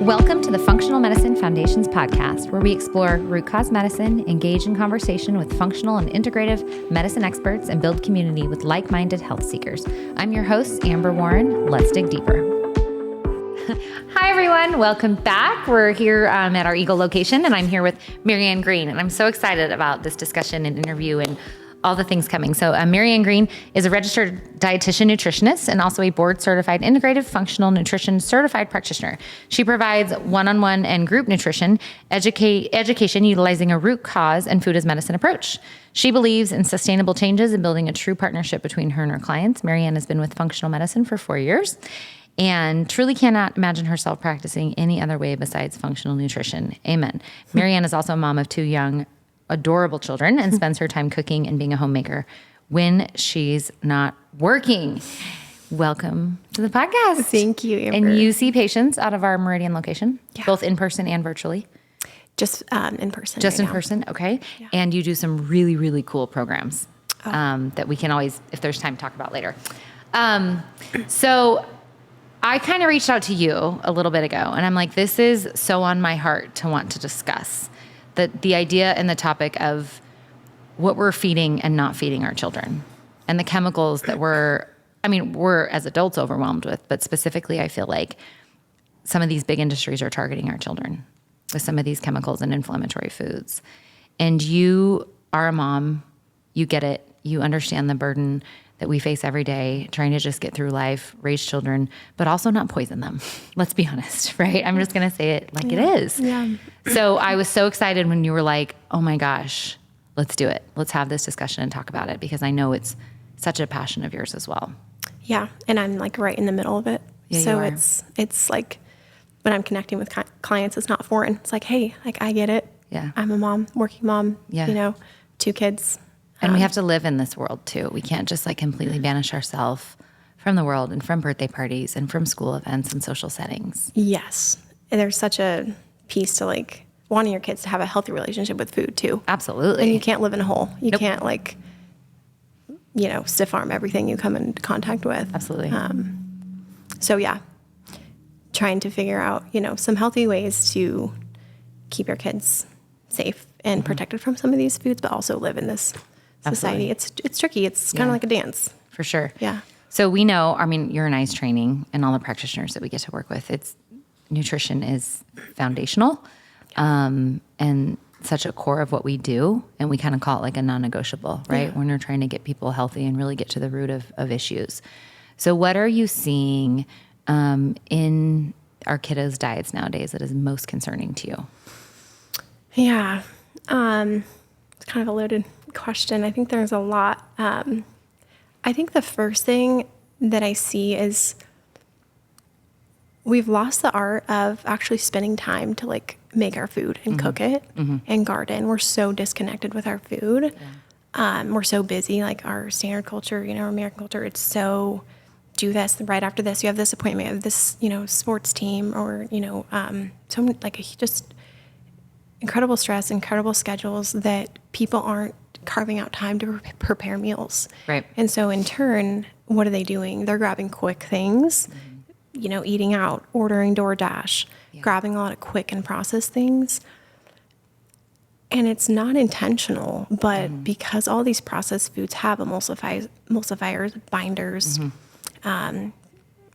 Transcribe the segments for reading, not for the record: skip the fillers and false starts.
Welcome to the Functional Medicine Foundation's podcast, where we explore root cause medicine, engage in conversation with functional and integrative medicine experts, and build community with like-minded health seekers. I'm your host, Amber Warren. Let's dig deeper. Hi, everyone. Welcome back. We're here at our Eagle location, and I'm here with Marianne Green, and I'm so excited about this discussion and interview and all the things coming. So Marianne Green is a registered dietitian nutritionist and also a board-certified integrative functional nutrition certified practitioner. She provides one-on-one and group nutrition education utilizing a root cause and food as medicine approach. She believes in sustainable changes and building a true partnership between her and her clients. Marianne has been with functional medicine for 4 years and truly cannot imagine herself practicing any other way besides functional nutrition. Amen. Marianne is also a mom of 2 young adorable children and spends her time cooking and being a homemaker when she's not working. Welcome to the podcast. Thank you, Amber. And you see patients out of our Meridian location, both in person and virtually? Just in person. Just in person, okay. Yeah. And you do some really, really cool programs that we can always, if there's time, talk about later. So I kind of reached out to you a little bit ago, and I'm like, this is so on my heart to want to discuss. The idea and the topic of what we're feeding and not feeding our children and the chemicals that we're as adults overwhelmed with, but specifically I feel like some of these big industries are targeting our children with some of these chemicals and inflammatory foods. And you are a mom, you get it, you understand the burden that we face every day trying to just get through life, raise children, but also not poison them. Let's be honest, right? I'm just going to say it like it is. Yeah. So I was so excited when you were like, oh my gosh, let's do it. Let's have this discussion and talk about it, because I know it's such a passion of yours as well. Yeah. And I'm like right in the middle of it. Yeah, so it's like when I'm connecting with clients, it's not foreign. It's like, hey, like I get it. Yeah. I'm a mom, working mom, 2 kids. And we have to live in this world too. We can't just like completely banish ourselves from the world and from birthday parties and from school events and social settings. Yes. And there's such a piece to like wanting your kids to have a healthy relationship with food too. Absolutely. And you can't live in a hole. You can't like, stiff arm everything you come into contact with. Absolutely. So yeah, trying to figure out, some healthy ways to keep your kids safe and protected from some of these foods, but also live in this society. It's tricky. It's kind of like a dance. For sure. Yeah. So we know, you're in ICE training and all the practitioners that we get to work with, nutrition is foundational and such a core of what we do. And we kind of call it like a non-negotiable, right? Yeah. When we're trying to get people healthy and really get to the root of issues. So what are you seeing in our kiddos' diets nowadays that is most concerning to you? Yeah. It's kind of a loaded question. I think there's a lot. I think the first thing that I see is we've lost the art of actually spending time to like make our food and cook it and garden. We're so disconnected with our food. Yeah. We're so busy, like our standard culture, American culture, it's so do this right after this. You have this appointment, you have this, sports team or, so like just incredible stress, incredible schedules that people aren't carving out time to prepare meals. Right. And so in turn, what are they doing? They're grabbing quick things, eating out, ordering DoorDash, grabbing a lot of quick and processed things. And it's not intentional, but because all these processed foods have emulsifiers, binders,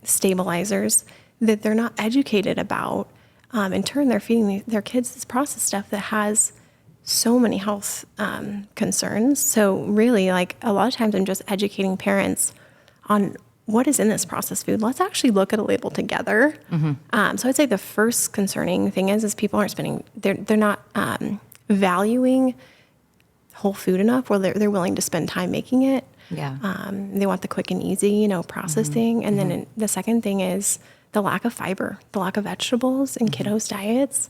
stabilizers that they're not educated about. In turn, they're feeding their kids this processed stuff that has so many health concerns. So really, like a lot of times I'm just educating parents on what is in this processed food. Let's actually look at a label together. So I'd say the first concerning thing is people aren't they're not valuing whole food enough where they're willing to spend time making it. Yeah. They want the quick and easy, processing. And then the second thing is the lack of fiber, the lack of vegetables in kiddos' diets.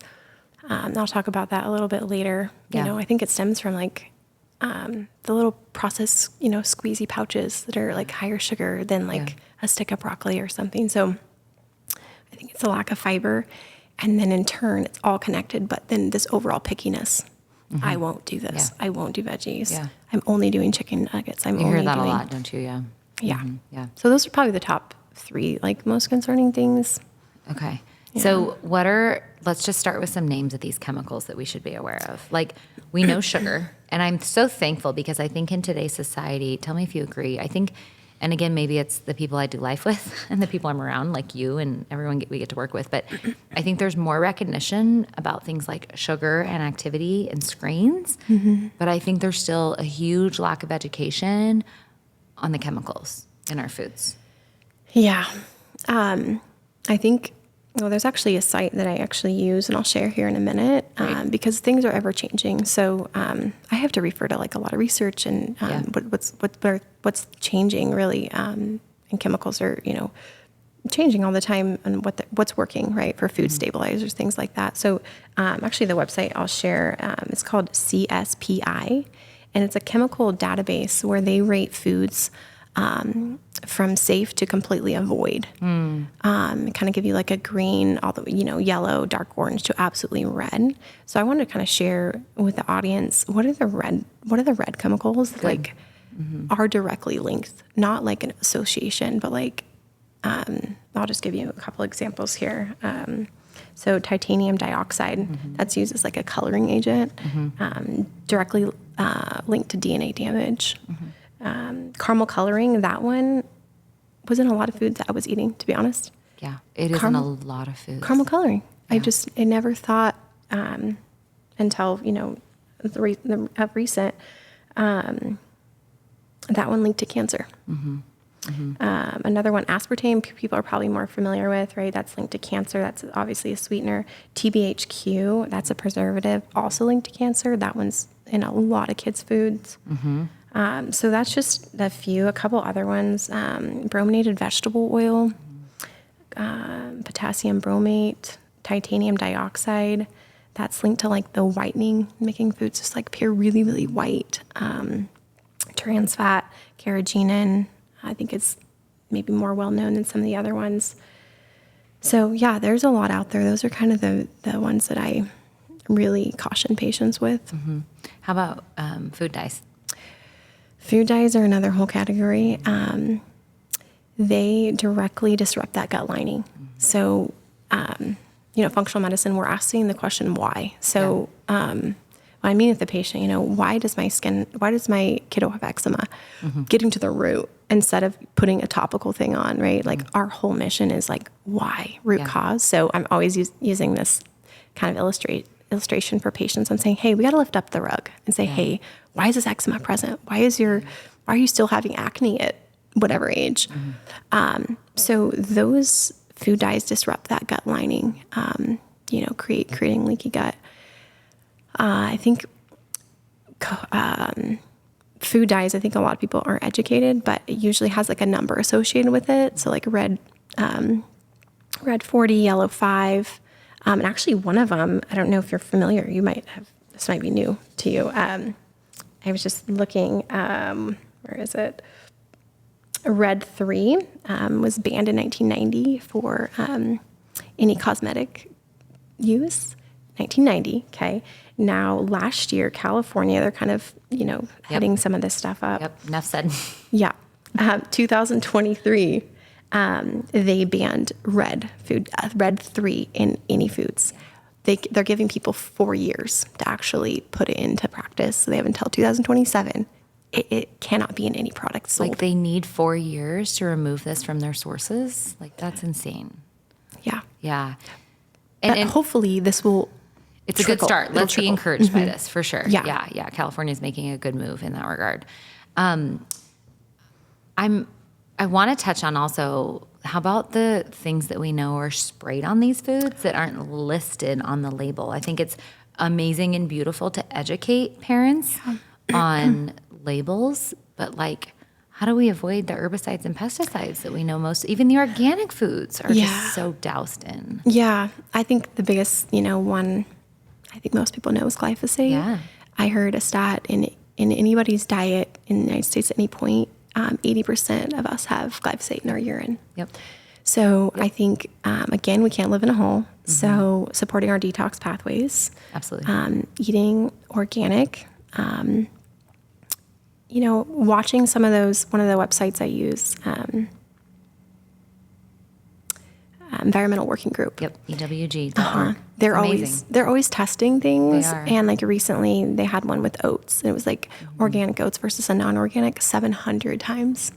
I'll talk about that a little bit later. I think it stems from like the little processed, squeezy pouches that are like higher sugar than like a stick of broccoli or something. So I think it's a lack of fiber. And then in turn, it's all connected, but then this overall pickiness. I won't do this. I won't do veggies. I'm only doing chicken nuggets. You hear that a lot, don't you? Yeah. Yeah. So those are probably the top 3 like most concerning things. Okay. So let's just start with some names of these chemicals that we should be aware of. Like, we know sugar, and I'm so thankful because I think in today's society, tell me if you agree, I think, and again, maybe it's the people I do life with and the people I'm around, like you and everyone we get to work with, but I think there's more recognition about things like sugar and activity and screens, but I think there's still a huge lack of education on the chemicals in our foods. Yeah. I think, well, there's actually a site that I actually use, and I'll share here in a minute, because things are ever changing. So I have to refer to like a lot of research and what's changing really, and chemicals are changing all the time, and what's working right for food stabilizers, things like that. So actually, the website I'll share, it's called CSPI, and it's a chemical database where they rate foods from safe to completely avoid. Kind of give you like a green, all the yellow, dark orange to absolutely red. So I wanted to kind of share with the audience what are the red chemicals that like are directly linked, not like an association, but like I'll just give you a couple examples here. So titanium dioxide, that's used as like a coloring agent, directly linked to DNA damage. Caramel coloring, that one was in a lot of foods that I was eating, to be honest. Yeah, it is in a lot of foods. Caramel coloring. Yeah. I never thought until, recent, that one linked to cancer. Another one, aspartame, people are probably more familiar with, right? That's linked to cancer. That's obviously a sweetener. TBHQ, that's a preservative, also linked to cancer. That one's in a lot of kids' foods. So that's just a couple other ones. Brominated vegetable oil, potassium bromate, titanium dioxide. That's linked to like the whitening, making foods just like appear really, really white. Trans fat, carrageenan, I think it's maybe more well known than some of the other ones. So yeah, there's a lot out there. Those are kind of the ones that I really caution patients with. How about food dyes? Food dyes are another whole category. They directly disrupt that gut lining. So, functional medicine, we're asking the question, why? So, when I meet with the patient, why does my kiddo have eczema? Getting to the root instead of putting a topical thing on, right? Like our whole mission is like, why? Root cause. So I'm always using this kind of illustration for patients. I'm saying, hey, we got to lift up the rug and say, hey, why is this eczema present? Why are you still having acne at whatever age? So those food dyes disrupt that gut lining, creating leaky gut. I think food dyes, I think a lot of people aren't educated, but it usually has like a number associated with it. So like red 40, yellow 5. And actually one of them, I don't know if you're familiar, this might be new to you. I was just looking, where is it? Red 3 was banned in 1990 for any cosmetic use. 1990, okay. Now, last year, California, they're kind of, heading some of this stuff up. Yep, enough said. Yeah. 2023, they banned red 3 in any foods. They're giving people 4 years to actually put it into practice. So they have until 2027. It cannot be in any product sold. Like they need 4 years to remove this from their sources? Like that's insane. Yeah. Yeah. And hopefully this will It's trickle. A good start. Let's be encouraged by this for sure. Yeah. California's making a good move in that regard. I want to touch on also, how about the things that we know are sprayed on these foods that aren't listed on the label? I think it's amazing and beautiful to educate parents on labels, but like, how do we avoid the herbicides and pesticides that we know most? Even the organic foods are just so doused in. Yeah, I think the biggest, one I think most people know is glyphosate. Yeah. I heard a stat in anybody's diet in the United States at any point, 80% of us have glyphosate in our urine. Yep. So I think, again, we can't live in a hole. So supporting our detox pathways. Absolutely. Eating organic. Watching some of those, one of the websites I use, Environmental Working Group. Yep, EWG.org. They're always testing things. They are. And like recently they had one with oats, and it was like organic oats versus a non-organic 700 times.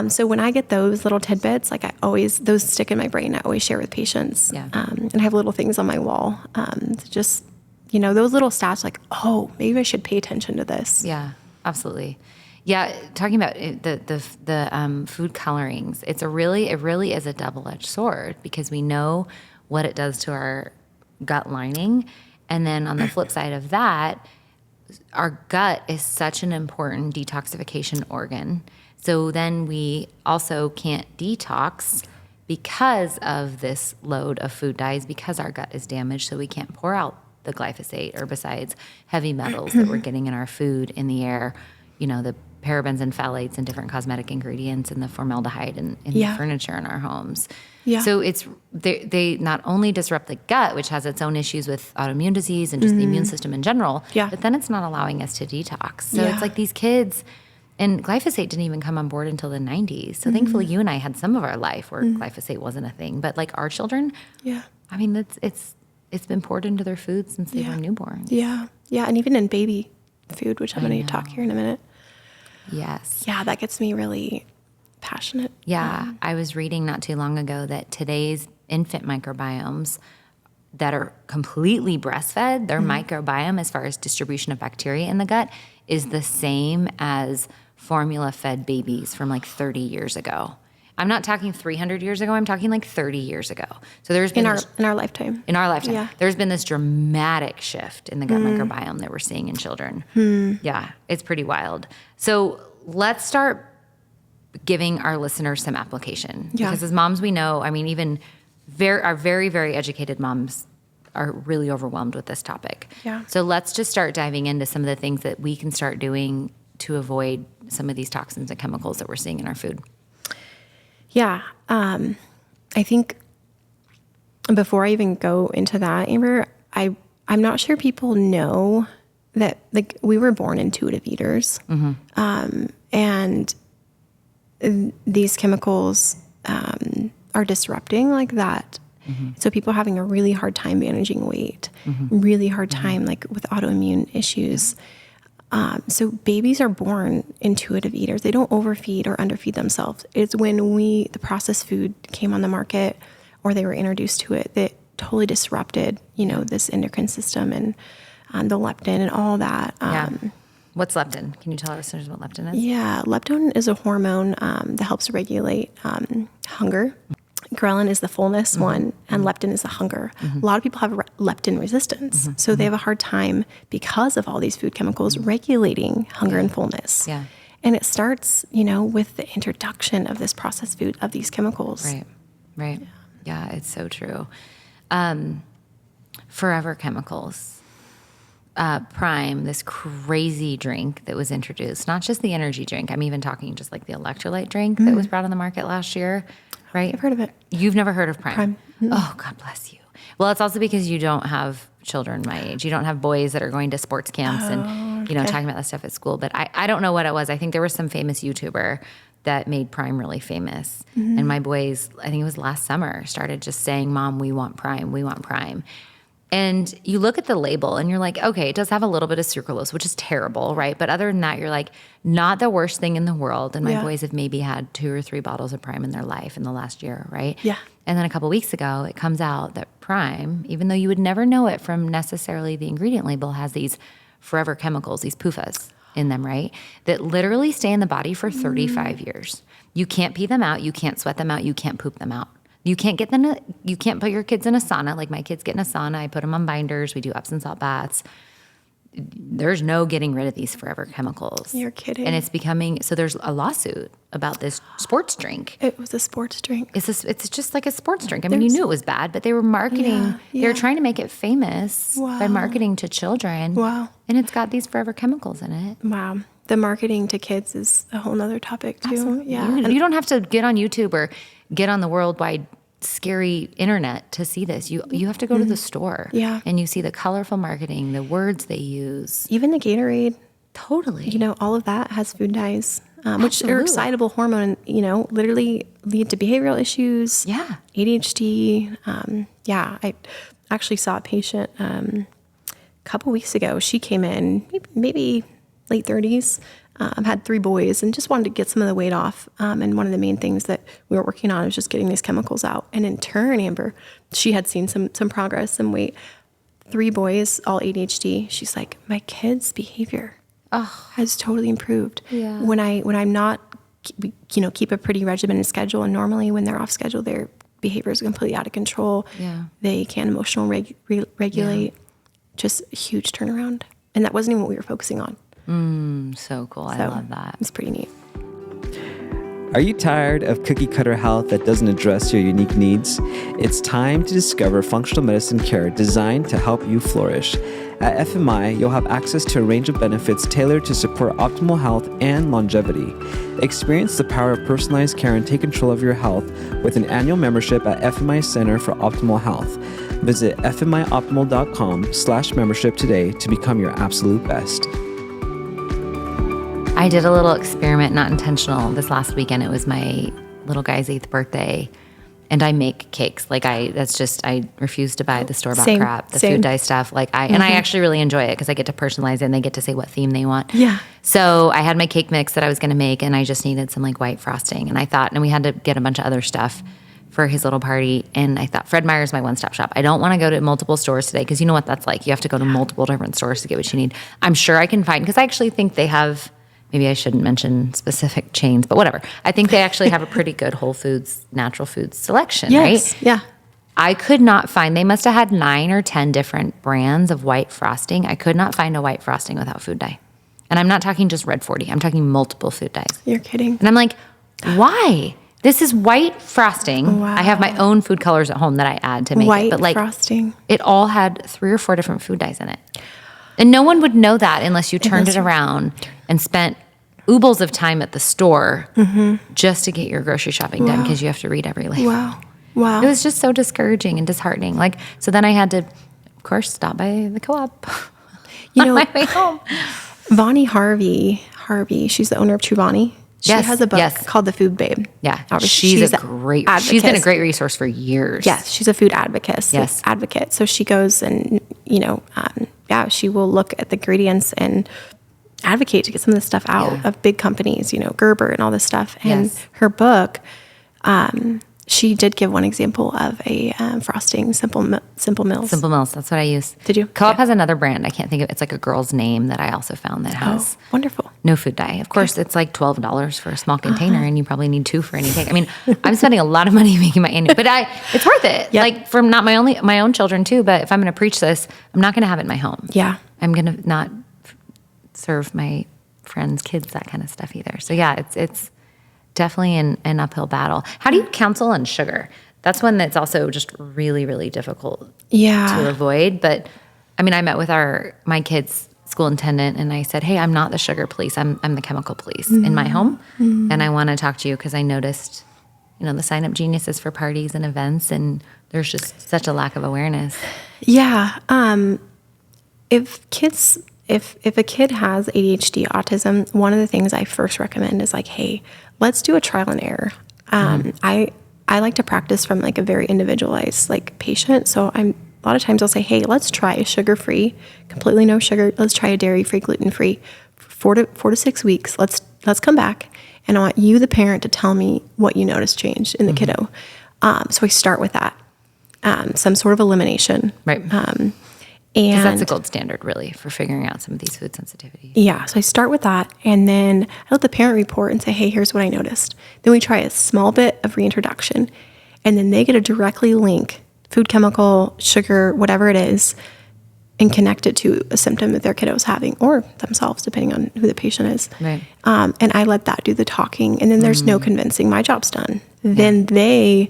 So when I get those little tidbits, like those stick in my brain. I always share with patients. Yeah. And I have little things on my wall. To just, those little stats, like, oh, maybe I should pay attention to this. Yeah, absolutely. Yeah, talking about the food colorings, it really is a double-edged sword, because we know what it does to our gut lining, and then on the flip side of that, our gut is such an important detoxification organ. So then we also can't detox because of this load of food dyes, because our gut is damaged, so we can't pour out the glyphosate, herbicides, heavy metals that we're getting in our food, in the air, the parabens and phthalates and different cosmetic ingredients, and the formaldehyde in the furniture in our homes. Yeah. So they not only disrupt the gut, which has its own issues with autoimmune disease and just the immune system in general, but then it's not allowing us to detox. So it's like these kids, and glyphosate didn't even come on board until the 90s. So thankfully you and I had some of our life where glyphosate wasn't a thing. But like our children, I mean, it's been poured into their food since they were newborns. Yeah. Yeah. And even in baby food, which I'm going to talk here in a minute. Yes. Yeah, that gets me really passionate. Yeah. I was reading not too long ago that today's infant microbiomes that are completely breastfed, their microbiome as far as distribution of bacteria in the gut is the same as formula-fed babies from like 30 years ago. I'm not talking 300 years ago. I'm talking like 30 years ago. So there's been in our lifetime. In our lifetime, there's been this dramatic shift in the gut microbiome that we're seeing in children. Yeah, it's pretty wild. So let's start giving our listeners some application, because as moms, we know. I mean, even our very, very educated moms are really overwhelmed with this topic. Yeah. So let's just start diving into some of the things that we can start doing to avoid some of these toxins and chemicals that we're seeing in our food. Yeah. I think before I even go into that, Amber, I'm not sure people know that, like, we were born intuitive eaters. And these chemicals are disrupting like that. So people are having a really hard time managing weight, really hard time like with autoimmune issues. So babies are born intuitive eaters. They don't overfeed or underfeed themselves. It's when the processed food came on the market, or they were introduced to it, that totally disrupted, this endocrine system and the leptin and all that. What's leptin? Can you tell our listeners what leptin is? Yeah, leptin is a hormone that helps regulate hunger. Ghrelin is the fullness one, and leptin is the hunger. A lot of people have leptin resistance, so they have a hard time, because of all these food chemicals, regulating hunger and fullness. Yeah. And it starts, with the introduction of this processed food, of these chemicals. Right. Yeah, it's so true. Forever chemicals. Prime, this crazy drink that was introduced, not just the energy drink. I'm even talking just like the electrolyte drink that was brought on the market last year. Right? I've heard of it. You've never heard of Prime? Oh, God bless you. Well, it's also because you don't have children my age. You don't have boys that are going to sports camps and, talking about that stuff at school. But I don't know what it was. I think there was some famous YouTuber that made Prime really famous. And my boys, I think it was last summer, started just saying, Mom, we want Prime. We want Prime. And you look at the label and you're like, okay, it does have a little bit of sucralose, which is terrible, right? But other than that, you're like, not the worst thing in the world. And my boys have maybe had 2 or 3 bottles of Prime in their life in the last year, right? Yeah. And then a couple of weeks ago, it comes out that Prime, even though you would never know it from necessarily the ingredient label, has these forever chemicals, these PUFAs in them, right? That literally stay in the body for 35 years. You can't pee them out. You can't sweat them out. You can't poop them out. You can't get them. You can't put your kids in a sauna. Like my kids get in a sauna. I put them on binders. We do Epsom salt baths. There's no getting rid of these forever chemicals. You're kidding. And it's becoming, so there's a lawsuit about this sports drink. It was a sports drink. It's just like a sports drink. I mean, you knew it was bad, but they were marketing. They were trying to make it famous by marketing to children. Wow. And it's got these forever chemicals in it. Wow. The marketing to kids is a whole nother topic too. Absolutely. Yeah. You don't have to get on YouTube or get on the worldwide scary internet to see this. You have to go to the store. Yeah. And you see the colorful marketing, the words they use. Even the Gatorade. Totally. All of that has food dyes. which are excitable hormone, literally lead to behavioral issues. Yeah. ADHD. I actually saw a patient a couple weeks ago. She came in maybe late 30s, had 3 boys, and just wanted to get some of the weight off. And one of the main things that we were working on was just getting these chemicals out. And in turn, Amber, she had seen some progress, some weight. 3 boys, all ADHD. She's like, my kids' behavior has totally improved. Yeah. When I'm not, keep a pretty regimented schedule, and normally when they're off schedule, their behavior is completely out of control. Yeah. They can't emotionally regulate. Yeah. Just a huge turnaround. And that wasn't even what we were focusing on. So cool. I love that. It's pretty neat. Are you tired of cookie cutter health that doesn't address your unique needs? It's time to discover functional medicine care designed to help you flourish. At FMI, you'll have access to a range of benefits tailored to support optimal health and longevity. Experience the power of personalized care and take control of your health with an annual membership at FMI Center for Optimal Health. Visit fmioptimal.com/membership today to become your absolute best. I did a little experiment, not intentional, this last weekend. It was my little guy's 8th birthday, and I make cakes. I refuse to buy the store-bought crap, the food dye stuff. And I actually really enjoy it because I get to personalize it and they get to say what theme they want. Yeah. So I had my cake mix that I was going to make, and I just needed some white frosting. And I thought, and we had to get a bunch of other stuff for his little party. And I thought, Fred Meyer's my one-stop shop. I don't want to go to multiple stores today because you know what that's like. You have to go to multiple different stores to get what you need. I'm sure I can find, because I actually think they have, maybe I shouldn't mention specific chains, but whatever. I think they actually have a pretty good Whole Foods, natural foods selection, Yes. right? Yeah. I could not find, they must have had 9 or 10 different brands of white frosting. I could not find a white frosting without food dye. And I'm not talking just red 40. I'm talking multiple food dyes. You're kidding. And I'm like, why? This is white frosting. Wow. I have my own food colors at home that I add to make White it. But frosting. It all had 3 or 4 different food dyes in it. And no one would know that unless you turned it around and spent oodles of time at the store just to get your grocery shopping done, because you have to read every label. Wow. It was just so discouraging and disheartening. So then I had to, of course, stop by the co-op on my way home. Vonnie Harvey, she's the owner of Truvani. She has a book called The Food Babe. Yeah, she's been a great resource for years. Yes, she's a food advocate. Yes. Advocate. So she goes and, she will look at the ingredients and advocate to get some of this stuff out of big companies, Gerber and all this stuff. And her book, she did give one example of a frosting, Simple Mills. Simple Mills, that's what I use. Did you? Co-op has another brand. I can't think of it. It's like a girl's name that I also found that has wonderful. No food dye. Of course, it's like $12 for a small container, and you probably need 2 for any cake. I mean, I'm spending a lot of money making my annual, but it's worth it. Yep. From not my own children too, but if I'm going to preach this, I'm not going to have it in my home. Yeah. I'm going to not serve my friends' kids that kind of stuff either. So yeah, it's definitely an uphill battle. How do you counsel on sugar? That's one that's also just really, really difficult to avoid. But I mean, I met with my kids' school attendant, and I said, hey, I'm not the sugar police. I'm the chemical police in my home. And I want to talk to you because I noticed, the Sign Up Geniuses for parties and events, and there's just such a lack of awareness. Yeah. If a kid has ADHD, autism, one of the things I first recommend is hey, let's do a trial and error. I like to practice from a very individualized patient. So a lot of times I'll say, hey, let's try a sugar-free, completely no sugar. Let's try a dairy-free, gluten-free, 4 to 6 weeks. Let's come back, and I want you, the parent, to tell me what you noticed changed in the kiddo. So I start with that, some sort of elimination, right? Because that's the gold standard, really, for figuring out some of these food sensitivities. Yeah, so I start with that, and then I let the parent report and say, hey, here's what I noticed. Then we try a small bit of reintroduction, and then they get to directly link food chemical, sugar, whatever it is, and connect it to a symptom that their kiddo's having, or themselves, depending on who the patient is. Right. And I let that do the talking, and then there's no convincing. My job's done. Yeah. Then they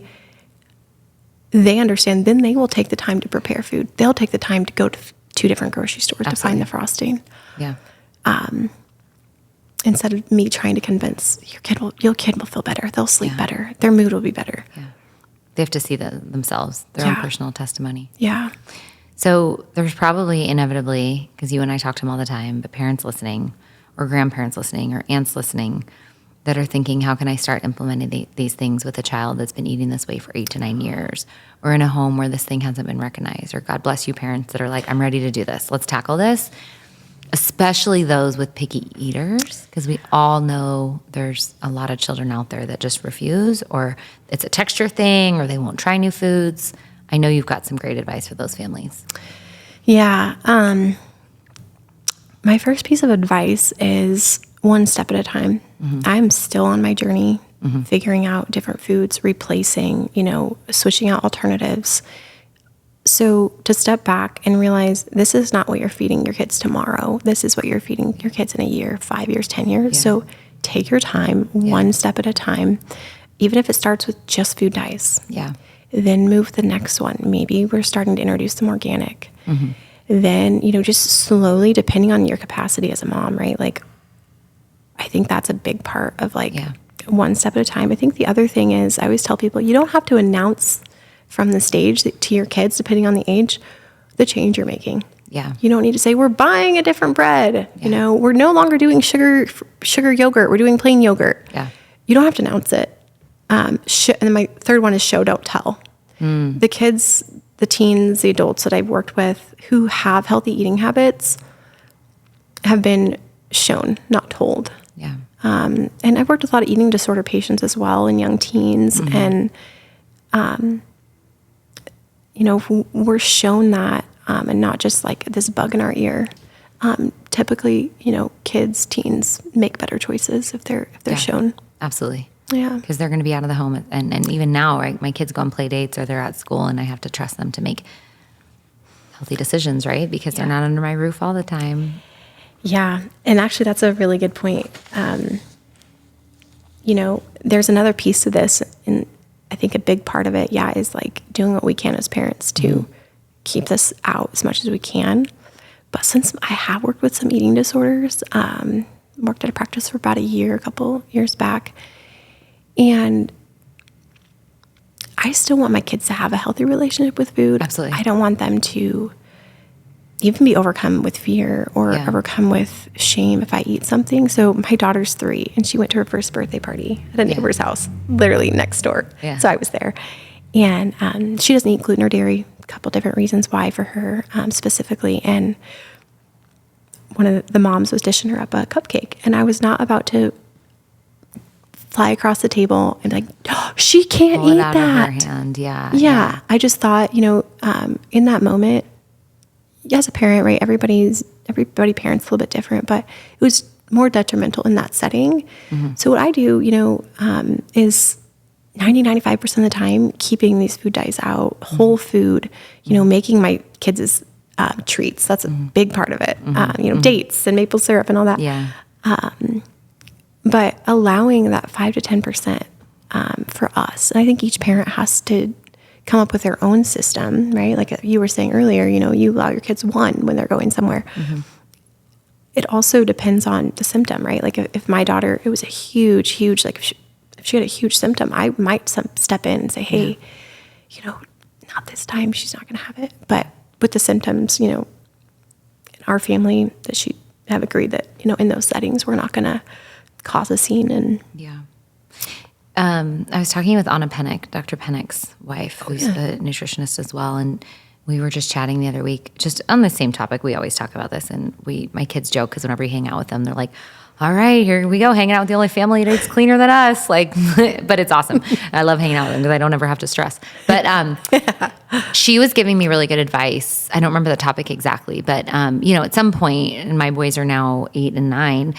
understand, then they will take the time to prepare food. They'll take the time to go to 2 different grocery stores to find the frosting. Yeah. Instead of me trying to convince your kid will feel better. They'll sleep better. Their mood will be better. Yeah. They have to see themselves, their own personal testimony. Yeah. So there's probably inevitably, because you and I talk to them all the time, but parents listening or grandparents listening or aunts listening, that are thinking, how can I start implementing these things with a child that's been eating this way for 8 to 9 years, or in a home where this thing hasn't been recognized, or God bless you parents that are like, I'm ready to do this. Let's tackle this. Especially those with picky eaters, because we all know there's a lot of children out there that just refuse, or it's a texture thing, or they won't try new foods. I know you've got some great advice for those families. Yeah. My first piece of advice is one step at a time. I'm still on my journey, figuring out different foods, replacing, switching out alternatives. So to step back and realize this is not what you're feeding your kids tomorrow. This is what you're feeding your kids in a year, 5 years, 10 years. Yeah. So take your time, one step at a time, even if it starts with just food dyes. Yeah. Then move to the next one. Maybe we're starting to introduce some organic. Then, just slowly, depending on your capacity as a mom, right? Like, I think that's a big part of one step at a time. I think the other thing is I always tell people, you don't have to announce from the stage to your kids, depending on the age, the change you're making. Yeah. You don't need to say, we're buying a different bread. Yeah. We're no longer doing sugar yogurt. We're doing plain yogurt. Yeah. You don't have to announce it. And then my third one is show, don't tell. The kids, the teens, the adults that I've worked with who have healthy eating habits have been shown, not told. Yeah. And I've worked with a lot of eating disorder patients as well and young teens. And, we're shown that, and not just like this bug in our ear. Typically, kids, teens make better choices if they're shown. Absolutely. Yeah. Because they're going to be out of the home. And even now, right, my kids go on play dates or they're at school and I have to trust them to make healthy decisions, right? Because they're not under my roof all the time. Yeah. And actually, that's a really good point. There's another piece to this. And I think a big part of it, is like doing what we can as parents to keep this out as much as we can. But since I have worked with some eating disorders, worked at a practice for about a couple years back, and I still want my kids to have a healthy relationship with food. Absolutely. I don't want them to even be overcome with fear or overcome with shame if I eat something. So my daughter's 3, and she went to her first birthday party at a neighbor's house, literally next door. Yeah. So I was there. And she doesn't eat gluten or dairy, a couple different reasons why for her specifically. And one of the moms was dishing her up a cupcake, and I was not about to fly across the table and be like, oh, she can't eat that. Pull it out of her hand. Yeah. I just thought, in that moment, as a parent, right, everybody parents a little bit different, but it was more detrimental in that setting. So what I do, is 95% of the time keeping these food dyes out, whole food, making my kids' treats. That's a big part of it. Dates and maple syrup and all that. Yeah. But allowing that 5 to 10% for us, and I think each parent has to come up with their own system, right? Like you were saying earlier, you allow your kids one when they're going somewhere. It also depends on the symptom, right? Like if my daughter, it was a huge, like if she had a huge symptom, I might step in and say, hey, not this time, she's not going to have it. But with the symptoms, in our family, that she have agreed that, in those settings, we're not going to cause a scene. And I was talking with Anna Pennick, Dr. Pennick's wife, who's a nutritionist as well, and we were just chatting the other week, just on the same topic. We always talk about this, and my kids joke because whenever we hang out with them, they're like, all right, here we go, hanging out with the only family that eats cleaner than us. Like, but it's awesome. I love hanging out with them because I don't ever have to stress. But she was giving me really good advice. I don't remember the topic exactly, but at some point, and my boys are now 8 and 9,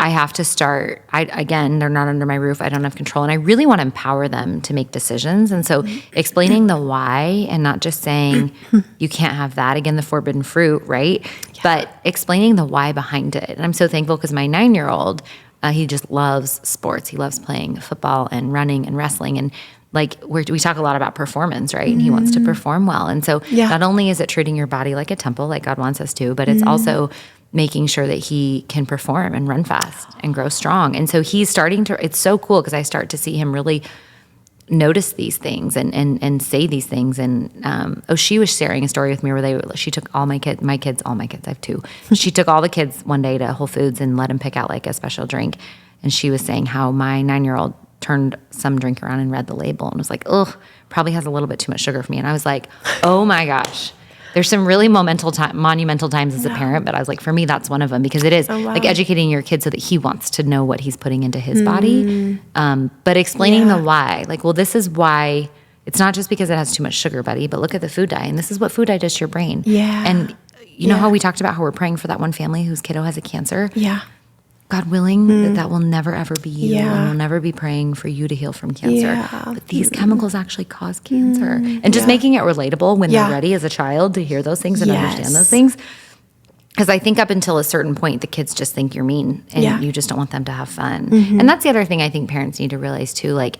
I have to start, again, they're not under my roof. I don't have control. And I really want to empower them to make decisions. And so explaining the why and not just saying, you can't have that, again, the forbidden fruit, right? Yeah. But explaining the why behind it. And I'm so thankful because my 9-year-old, he just loves sports. He loves playing football and running and wrestling. And we talk a lot about performance, right? And he wants to perform well. And so not only is it treating your body like a temple, like God wants us to, but it's also making sure that he can perform and run fast and grow strong. And so he's starting to, it's so cool because I start to see him really notice these things and say these things. And she was sharing a story with me where she took all my kids, I have 2. She took all the kids one day to Whole Foods and let them pick out like a special drink. and she was saying how my 9-year-old turned some drink around and read the label and was like, ugh, probably has a little bit too much sugar for me. And I was like, oh my gosh. There's some really monumental times as a parent, but I was like, for me, that's one of them, because it is like educating your kid so that he wants to know what he's putting into his body. But explaining the why, like, well, this is why. It's not just because it has too much sugar, buddy, but look at the food dye, and this is what food dye does to your brain. Yeah. And you know how we talked about how we're praying for that one family whose kiddo has a cancer? Yeah. God willing, that will never, ever be you, and we'll never be praying for you to heal from cancer. Yeah. But these chemicals actually cause cancer. And just making it relatable when they're ready as a child to hear those things and understand those things. Because I think up until a certain point, the kids just think you're mean, and you just don't want them to have fun. And that's the other thing I think parents need to realize too. Like,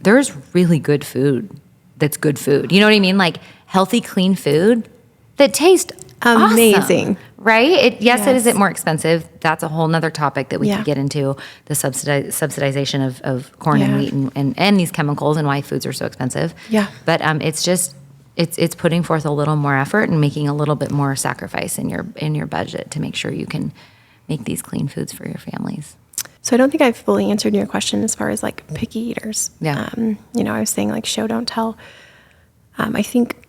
there's really good food that's good food. You know what I mean? Like healthy, clean food that tastes amazing. Awesome, right? It is it more expensive. That's a whole nother topic that we could get into, the subsidization of corn and wheat and these chemicals and why foods are so expensive. Yeah. But it's just, it's putting forth a little more effort and making a little bit more sacrifice in your budget to make sure you can make these clean foods for your families. So I don't think I've fully answered your question as far as like picky eaters. Yeah. I was saying like show, don't tell. I think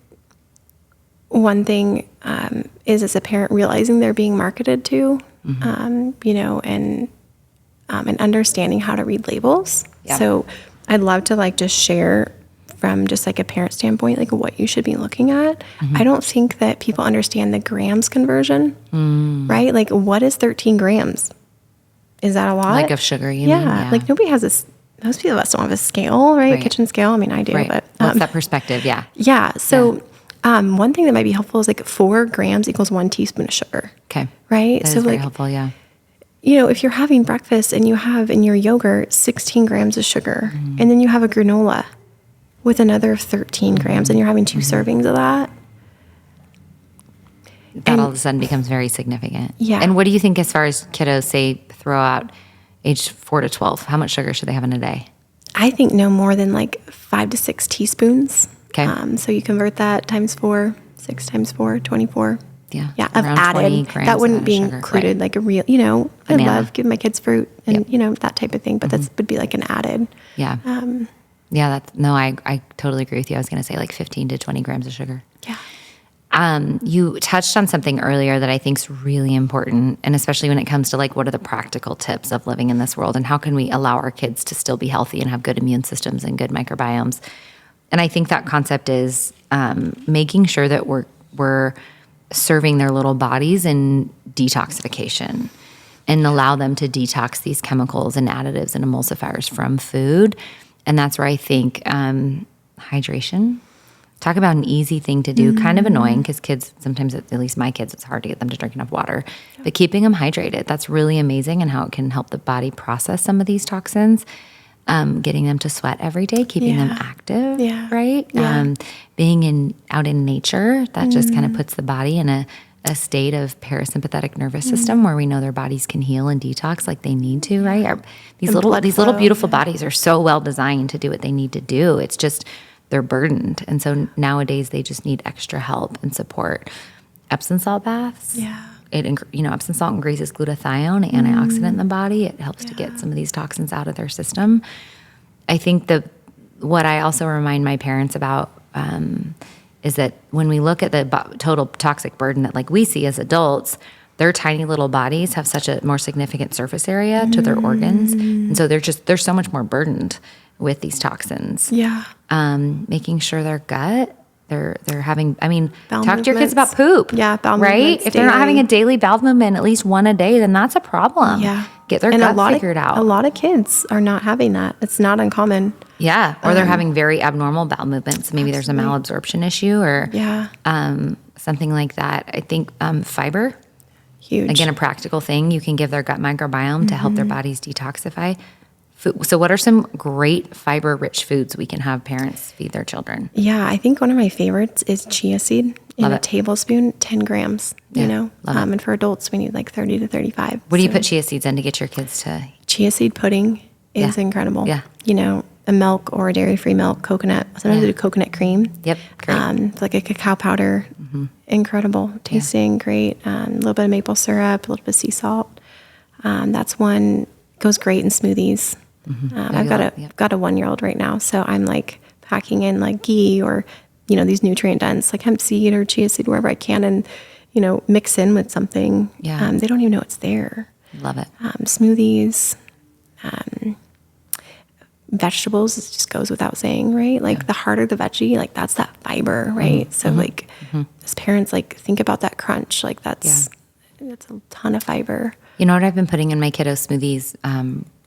one thing is as a parent realizing they're being marketed to, and understanding how to read labels. Yeah. So I'd love to like just share from just like a parent standpoint, like what you should be looking at. I don't think that people understand the grams conversion, right? Like what is 13 grams? Is that a lot? Like of sugar, you mean? Yeah. Like nobody has this, most people of us don't have a scale, right? Kitchen scale. I mean, I do, but. What's that perspective? Yeah. Yeah. So one thing that might be helpful is like 4 grams equals 1 teaspoon of sugar. Okay. Right? That is very helpful, yeah. If you're having breakfast and you have in your yogurt 16 grams of sugar, and then you have a granola with another 13 grams, and you're having 2 servings of that. That all of a sudden becomes very significant. Yeah. And what do you think as far as kiddos, say, throw out age 4 to 12? How much sugar should they have in a day? I think no more than like 5 to 6 teaspoons. Okay. So you convert that times 4, 6 times 4, 24. Yeah. Yeah. Of added. That wouldn't be included like a real, I love giving my kids fruit and, that type of thing, but that would be like an added. Yeah. I totally agree with you. I was going to say like 15 to 20 grams of sugar. Yeah. You touched on something earlier that I think is really important, and especially when it comes to like what are the practical tips of living in this world and how can we allow our kids to still be healthy and have good immune systems and good microbiomes. And I think that concept is making sure that we're serving their little bodies in detoxification and allow them to detox these chemicals and additives and emulsifiers from food. And that's where I think hydration. Talk about an easy thing to do, kind of annoying because kids, sometimes, at least my kids, it's hard to get them to drink enough water. But keeping them hydrated, that's really amazing, and how it can help the body process some of these toxins. Getting them to sweat every day, keeping them active, right? Yeah. Being out in nature, that just kind of puts the body in a state of parasympathetic nervous system where we know their bodies can heal and detox like they need to, right? These little beautiful bodies are so well designed to do what they need to do. It's just they're burdened. And so nowadays they just need extra help and support. Epsom salt baths. Yeah. Epsom salt increases glutathione, an antioxidant in the body. It helps to get some of these toxins out of their system. I think what I also remind my parents about is that when we look at the total toxic burden that like we see as adults, their tiny little bodies have such a more significant surface area to their organs. And so they're so much more burdened with these toxins. Yeah. Making sure their gut, they're having, bowel talk to your kids movements. about poop. Yeah, bowel right? movements If they're not having a daily bowel movement, at least one a day, then that's a problem. Yeah. Get their gut figured out. A lot of kids are not having that. It's not uncommon. Yeah. Or they're having very abnormal bowel movements. Maybe there's a malabsorption issue or something like that. I think fiber. Huge. Again, a practical thing. You can give their gut microbiome to help their bodies detoxify. So what are some great fiber-rich foods we can have parents feed their children? Yeah, I think one of my favorites is chia seed in a tablespoon, 10 grams, and for adults, we need like 30 to 35. What do you put chia seeds in to get your kids to? Chia seed pudding is incredible. Yeah. A milk or a dairy-free milk, coconut. Sometimes we do coconut cream. Yep, great. It's like a cacao powder. Incredible, tasting great. A little bit of maple syrup, a little bit of sea salt. That's one. goes great in smoothies. I've got a 1-year-old right now, so I'm like packing in like ghee or, you know, these nutrient dense like hemp seed or chia seed wherever I can, and, you know, mix in with something. Yeah. They don't even know it's there. Love it. Smoothies, vegetables, it just goes without saying, right? Like the harder the veggie, like that's that fiber, right? So like as parents, like think about that crunch, like that's a ton of fiber. You know what I've been putting in my kiddo smoothies?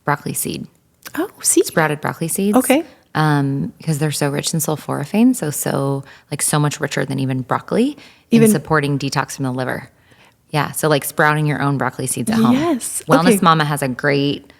Broccoli seed. Oh, seed. Sprouted broccoli seeds. Okay. Because they're so rich in sulforaphane, so much richer than even broccoli, even supporting detox from the liver. Yeah, so like sprouting your own broccoli seeds at home. Yes. Wellness Mama has a great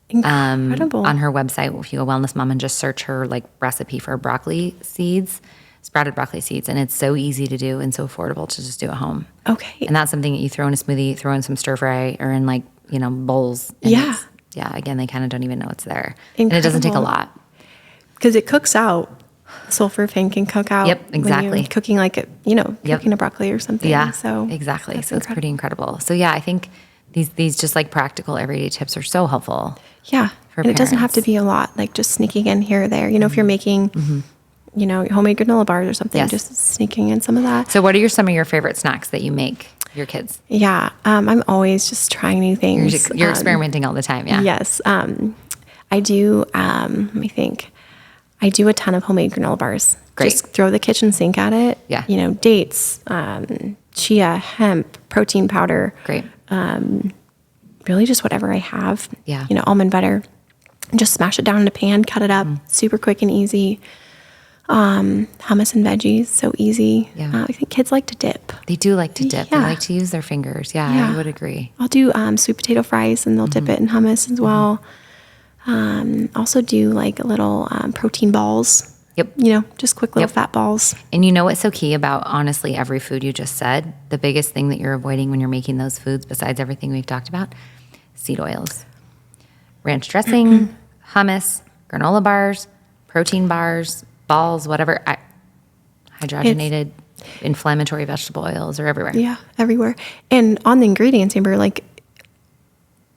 Incredible. on her website. If you go Wellness Mama and just search her like recipe for broccoli seeds, sprouted broccoli seeds, and it's so easy to do and so affordable to just do at home. Okay. And that's something that you throw in a smoothie, throw in some stir fry, or in like, you know, bowls. And again, they kind of don't even know it's there. Incredible. And it doesn't take a lot. Because it cooks out. Sulforaphane can cook out. Yep, exactly. When you're cooking like, cooking a broccoli or something. Yeah, so exactly. So it's pretty incredible. So yeah, I think these just like practical everyday tips are so helpful. Yeah. For and it doesn't have parents. to be a lot, like just sneaking in here or there. You know, if you're making, homemade granola bars or something, Yes. just sneaking in some of that. So what are some of your favorite snacks that you make your kids? Yeah. I'm always just trying new things. You're experimenting all the time, yeah? Yes. I do, let me think. I do a ton of homemade granola bars. Great. Just throw the kitchen sink at it. Yeah. You know, dates, chia, hemp, protein powder. Great. Really just whatever I have. Yeah. You know, almond butter. And just smash it down in a pan, cut it up. Super quick and easy. Hummus and veggies, so easy. Yeah. I think kids like to dip. They do like to dip. They Yeah. like to use their fingers. Yeah, Yeah. I would agree. I'll do sweet potato fries, and they'll dip it in hummus as well. Also do like little protein balls. Yep. You know, just quick little fat balls. And you know what's so key about honestly every food you just said? The biggest thing that you're avoiding when you're making those foods, besides everything we've talked about, seed oils. Ranch dressing, hummus, granola bars, protein bars, balls, whatever. Hydrogenated inflammatory vegetable oils are everywhere. Yeah, everywhere. And on the ingredients, Amber, like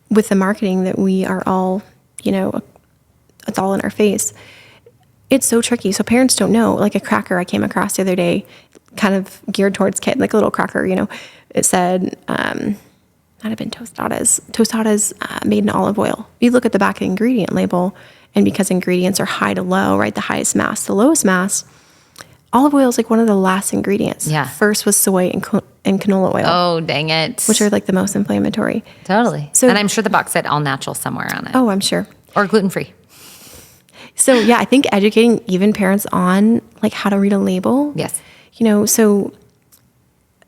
with the marketing that we are all, it's all in our face. It's so tricky. So parents don't know. Like a cracker I came across the other day, kind of geared towards kids, like a little cracker, it said, might have been tostadas made in olive oil. You look at the back of the ingredient label, and because ingredients are high to low, right? The highest mass, the lowest mass, olive oil is like one of the last ingredients. Yeah. First was soy and canola oil. Oh, dang it. Which are like the most inflammatory. Totally. So- and I'm sure the box said all natural somewhere on it. Oh, I'm sure. Or gluten-free. So yeah, I think educating even parents on like how to read a label. Yes. So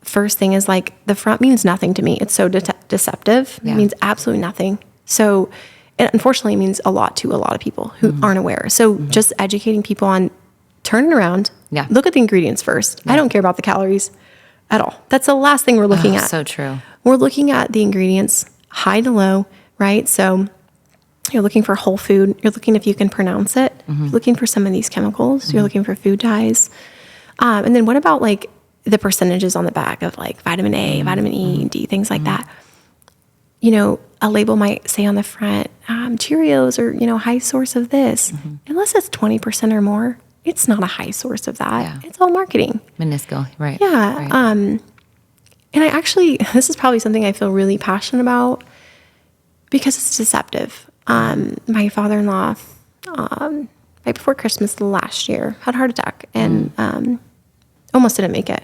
first thing is like the front means nothing to me. It's so deceptive. Yeah. It means absolutely nothing. So it unfortunately means a lot to a lot of people who aren't aware. So just educating people on turn it around. Yeah. Look at the ingredients first. I don't care about the calories at all. That's the last thing we're looking at. So true. We're looking at the ingredients high to low, right? So you're looking for whole food. You're looking if you can pronounce it. You're looking for some of these chemicals. You're looking for food dyes. And then what about like the percentages on the back of like vitamin A, vitamin E, D, things like that? A label might say on the front, Cheerios or, high source of this. Unless it's 20% or more, it's not a high source of that. Yeah. It's all marketing. Minuscule, right. Yeah. Right. And I actually, this is probably something I feel really passionate about because it's deceptive. My father-in-law, right before Christmas last year, had a heart attack and almost didn't make it.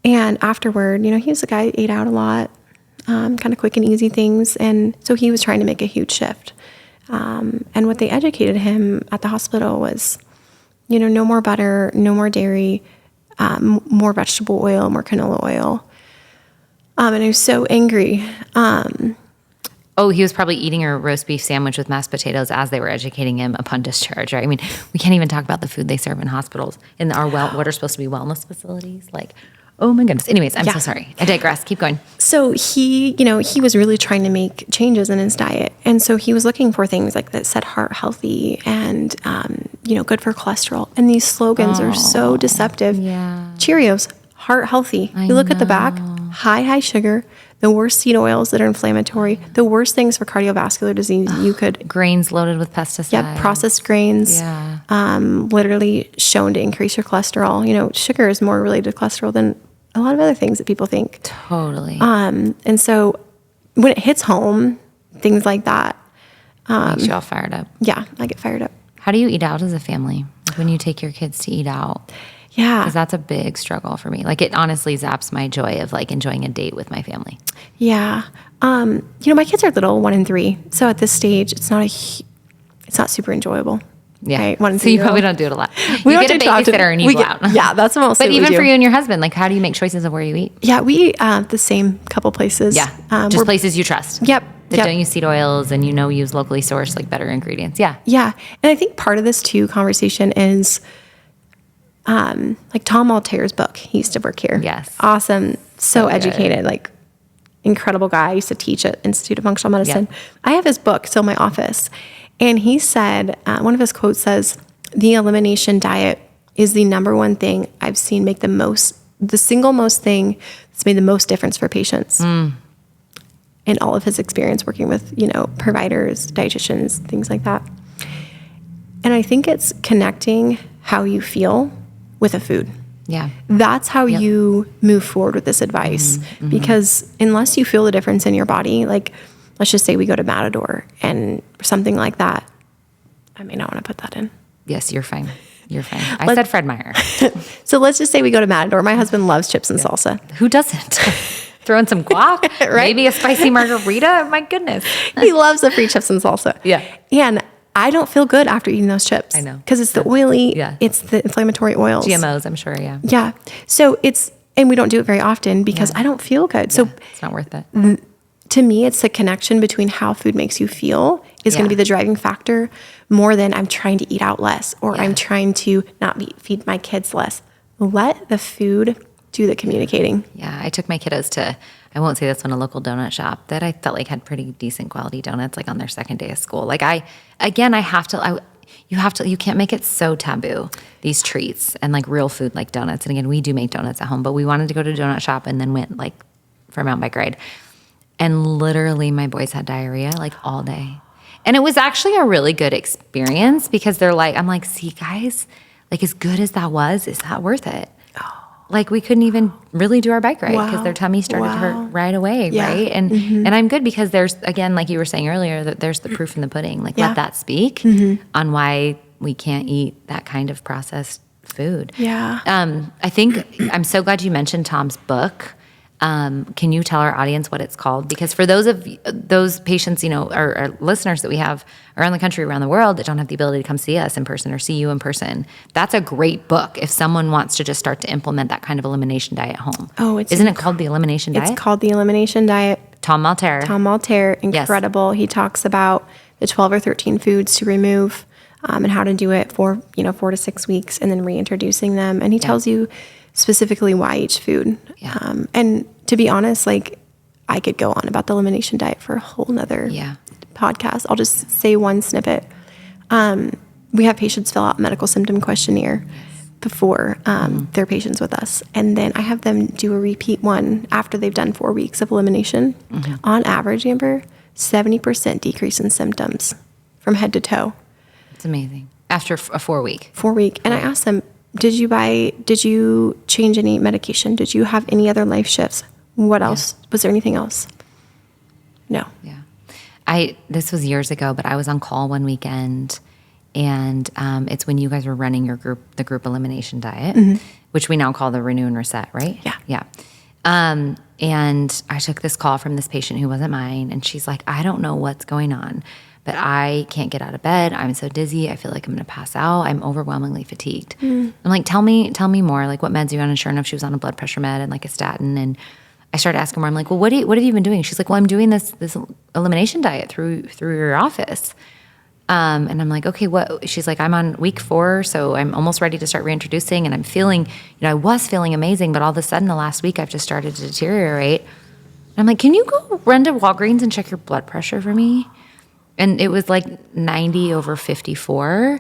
And afterward, he was a guy who ate out a lot, kind of quick and easy things. And so he was trying to make a huge shift. And what they educated him at the hospital was, no more butter, no more dairy, more vegetable oil, more canola oil. And I was so angry. Oh, he was probably eating a roast beef sandwich with mashed potatoes as they were educating him upon discharge, right? I mean, we can't even talk about the food they serve in hospitals, in our what are supposed to be wellness facilities. Like, oh my goodness. Anyways, I'm so sorry. I digress. Keep going. So he was really trying to make changes in his diet. And so he was looking for things like that said heart healthy and, good for cholesterol. And these slogans are so deceptive. Yeah. Cheerios, heart healthy. You look at the back, high sugar. the worst seed oils that are inflammatory, the worst things for cardiovascular disease you could. Grains loaded with pesticides. Yep, processed grains. Yeah. Literally shown to increase your cholesterol. You know, sugar is more related to cholesterol than a lot of other things that people think. Totally. And so when it hits home, things like that. Makes you all fired up. Yeah, I get fired up. How do you eat out as a family? Like when you take your kids to eat out? Yeah. Because that's a big struggle for me. Like it honestly zaps my joy of like enjoying a date with my family. Yeah. You know, my kids are little, 1 and 3. So at this stage, it's not super enjoyable. Yeah. Right? 1 and So you 3-year-old. probably don't do it a lot. We You don't get a do too babysitter often. and you go out. Yeah, that's mostly But what we even do. for you and your husband, like how do you make choices of where you eat? Yeah, we eat the same couple places. Yeah. Just places you trust. Yep. That don't use seed oils and use locally sourced like better ingredients. Yeah. Yeah. And I think part of this too conversation is like Tom Maltaire's book. He used to work here. Yes. Awesome. So good. educated, like incredible guy. I used to teach at Institute of Functional Medicine. Yeah. I have his book still in my office. And he said, one of his quotes says, the elimination diet is the number one thing I've seen make the single most thing that's made the most difference for patients. In all of his experience working with, providers, dietitians, things like that. And I think it's connecting how you feel with a food. Yeah. That's how you move forward with this advice. Because unless you feel the difference in your body, like let's just say we go to Matador and something like that, I may not want to put that in. Yes, you're fine. You're fine. I said Fred Meyer. So let's just say we go to Matador. My husband loves chips and salsa. Who doesn't? Throw in some guac, Right? Maybe a spicy margarita. My goodness. He loves the free chips and salsa. Yeah. And I don't feel good after eating those chips. I know. Because it's the oily, Yeah. it's the inflammatory oils. GMOs, I'm sure. Yeah. Yeah. So and we don't do it very often because I don't feel good. So It's not worth it. to me, it's the connection between how food makes you feel is going to be the driving factor more than I'm trying to eat out less or I'm trying to not feed my kids less. Let the food do the communicating. Yeah, I took my kiddos to, I won't say this one, a local donut shop that I felt like had pretty decent quality donuts, like on their second day of school. Like you can't make it so taboo, these treats and like real food like donuts. And again, we do make donuts at home, but we wanted to go to a donut shop and then went like for a mountain bike ride. And literally my boys had diarrhea like all day. And it was actually a really good experience because they're like, I'm like, see guys, like as good as that was, is that worth it? Like we couldn't even really do our bike ride because their tummy started to hurt right away, right? And and I'm good because there's, again, like you were saying earlier, that there's the proof in the pudding. Like let that speak on why we can't eat that kind of processed food. Yeah. I think I'm so glad you mentioned Tom's book. Can you tell our audience what it's called? Because for those patients, or listeners that we have around the country, around the world that don't have the ability to come see us in person or see you in person, that's a great book if someone wants to just start to implement that kind of elimination diet at home. Oh, isn't it called the Elimination Diet? It's called the Elimination Diet. Tom Maltaire, incredible. Yes. He talks about the 12 or 13 foods to remove and how to do it for 4 to 6 weeks and then reintroducing them. And he tells you specifically why each food. Yeah. And to be honest, like I could go on about the elimination diet for a whole nother podcast. I'll just say one snippet. We have patients fill out a medical symptom questionnaire before they're patients with us. And then I have them do a repeat one after they've done 4 weeks of elimination. On average, Amber, 70% decrease in symptoms from head to toe. It's amazing. After a 4 week. 4 week. And I asked them, did you change any medication? Did you have any other life shifts? What else? Was there anything else? No. Yeah. This was years ago, but I was on call one weekend and it's when you guys were running the group elimination diet, which we now call the Renew and Reset, right? Yeah. Yeah. And I took this call from this patient who wasn't mine and she's like, I don't know what's going on, but I can't get out of bed. I'm so dizzy. I feel like I'm going to pass out. I'm overwhelmingly fatigued. I'm like, tell me more. Like, what meds are you on? And sure enough, she was on a blood pressure med and like a statin. And I started asking her, I'm like, well, what have you been doing? She's like, well, I'm doing this elimination diet through your office. And I'm like, okay, what? She's like, I'm on week 4, so I'm almost ready to start reintroducing. And I'm feeling, I was feeling amazing, but all of a sudden the last week I've just started to deteriorate. And I'm like, can you go run to Walgreens and check your blood pressure for me? And it was like 90/54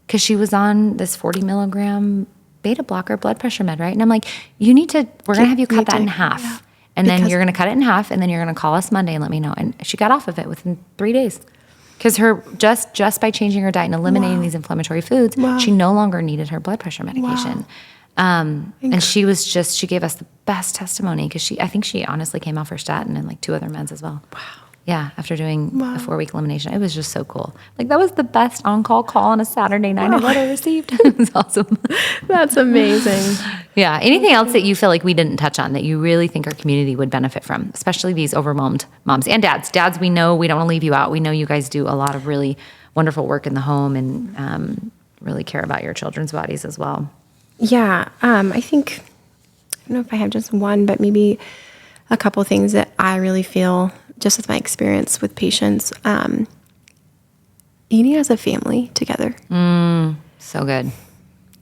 because she was on this 40 milligram beta blocker blood pressure med, right? And I'm like, we're going to have you cut that in half. And then you're going to cut it in half, and then you're going to call us Monday and let me know. And she got off of it within 3 days. Because her just by changing her diet and eliminating these inflammatory foods, she no longer needed her blood pressure medication. And she gave us the best testimony because I think she honestly came off her statin and like 2 other meds as well. Wow. Yeah, after doing a 4-week elimination. It was just so cool. Like, that was the best on-call call on a Saturday night I've ever received. It was awesome. That's amazing. Yeah. Anything else that you feel like we didn't touch on that you really think our community would benefit from, especially these overwhelmed moms and dads? Dads, we know we don't want to leave you out. We know you guys do a lot of really wonderful work in the home and really care about your children's bodies as well. Yeah. I think, I don't know if I have just one, but maybe a couple things that I really feel just with my experience with patients, eating as a family together. So good.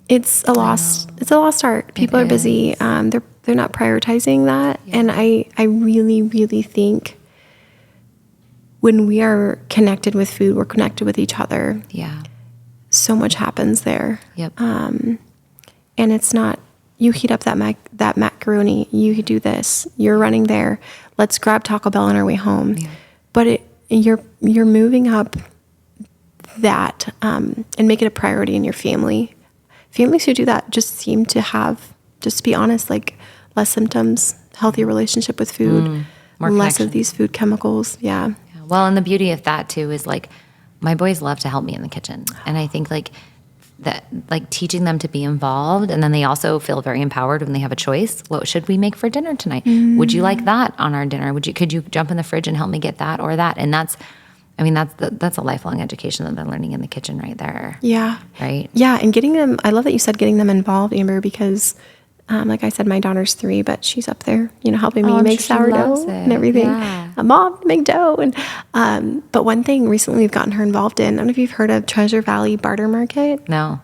It's a lost art. People are busy. They're not prioritizing that. Yeah. And I really, really think when we are connected with food, we're connected with each other. Yeah. So much happens there. Yep. And it's not, you heat up that macaroni, you do this, you're running there. Let's grab Taco Bell on our way home. Yeah. But you're moving up that and make it a priority in your family. Families who do that just seem to have, just to be honest, like less symptoms, healthier relationship with food, less of these food chemicals. Yeah. Well, and the beauty of that too is like my boys love to help me in the kitchen. And I think like that, like teaching them to be involved, and then they also feel very empowered when they have a choice. What should we make for dinner tonight? Would you like that on our dinner? Could you jump in the fridge and help me get that or that? And that's a lifelong education that they're learning in the kitchen right there. Yeah. Right. Yeah. And getting them, I love that you said getting them involved, Amber, because like I said, my daughter's 3, but she's up there, helping me make sourdough and everything. Yeah. Mom, make dough. And, but one thing recently we've gotten her involved in, I don't know if you've heard of Treasure Valley Barter Market. No.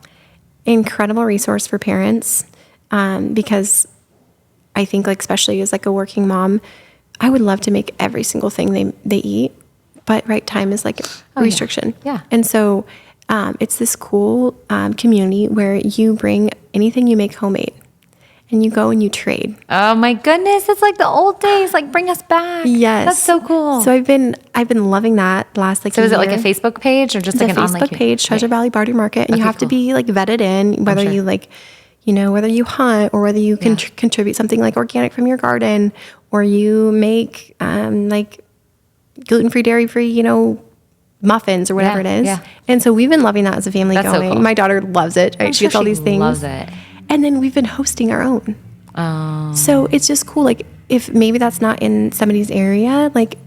Incredible resource for parents. Because I think like, especially as like a working mom, I would love to make every single thing they eat, but time is like restriction. Yeah. And so, it's this cool, community where you bring anything you make homemade. And you go and you trade. Oh my goodness. It's like the old days. Like, bring us back. Yes. That's so cool. So I've been loving that last So is it like a Facebook page or just like an online page, Treasure Valley Barter Market. And you have to be like vetted in, whether you like, whether you hunt or whether you can contribute something like organic from your garden, or you make like gluten-free, dairy-free, muffins or whatever it is. Yeah. And so we've been loving that as a family. That's going. So cool. My daughter loves it. Right? She gets all these things. Loves it. And then we've been hosting our own. Oh. So it's just cool. Like if maybe that's not in somebody's area, like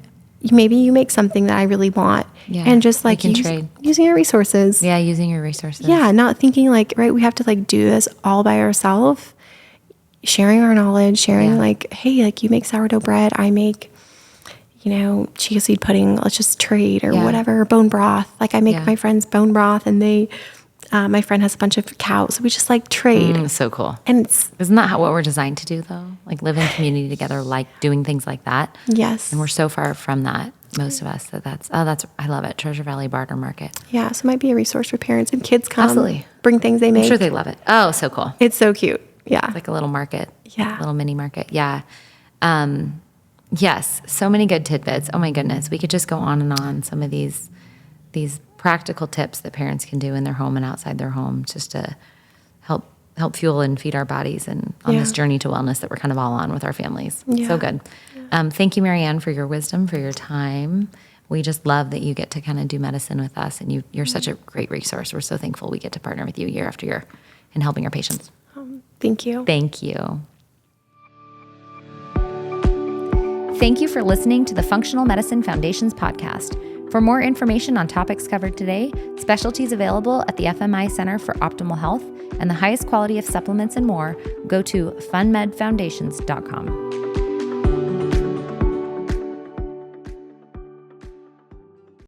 maybe you make something that I really want and just like using your resources. Yeah. Using your resources. Yeah. Not thinking like, we have to like do this all by ourselves, sharing our knowledge, sharing like, hey, like you make sourdough bread. I make, chia seed pudding. Let's just trade or whatever, bone broth. Like I make my friends bone broth and my friend has a bunch of cows. So we just like trade. So cool. And isn't that what we're designed to do though? Like live in community together, like doing things like that. Yes. And we're so far from that, most of us, I love it. Treasure Valley Barter Market. Yeah. So it might be a resource for parents and kids come. Absolutely. Bring things they make. I'm sure they love it. Oh, so cool. It's so cute. Yeah. It's like a little market. Yeah. Little mini market. Yeah. Yes. So many good tidbits. Oh my goodness. We could just go on and on some of these practical tips that parents can do in their home and outside their home just to help fuel and feed our bodies and on this journey to wellness that we're kind of all on with our families. Yeah. So good. Yeah. Thank you, Marianne, for your wisdom, for your time. We just love that you get to kind of do medicine with us, and you're such a great resource. We're so thankful we get to partner with you year after year in helping our patients. Thank you. Thank you. Thank you for listening to the Functional Medicine Foundation's podcast. For more information on topics covered today, specialties available at the FMI Center for Optimal Health, and the highest quality of supplements and more, go to funmedfoundations.com.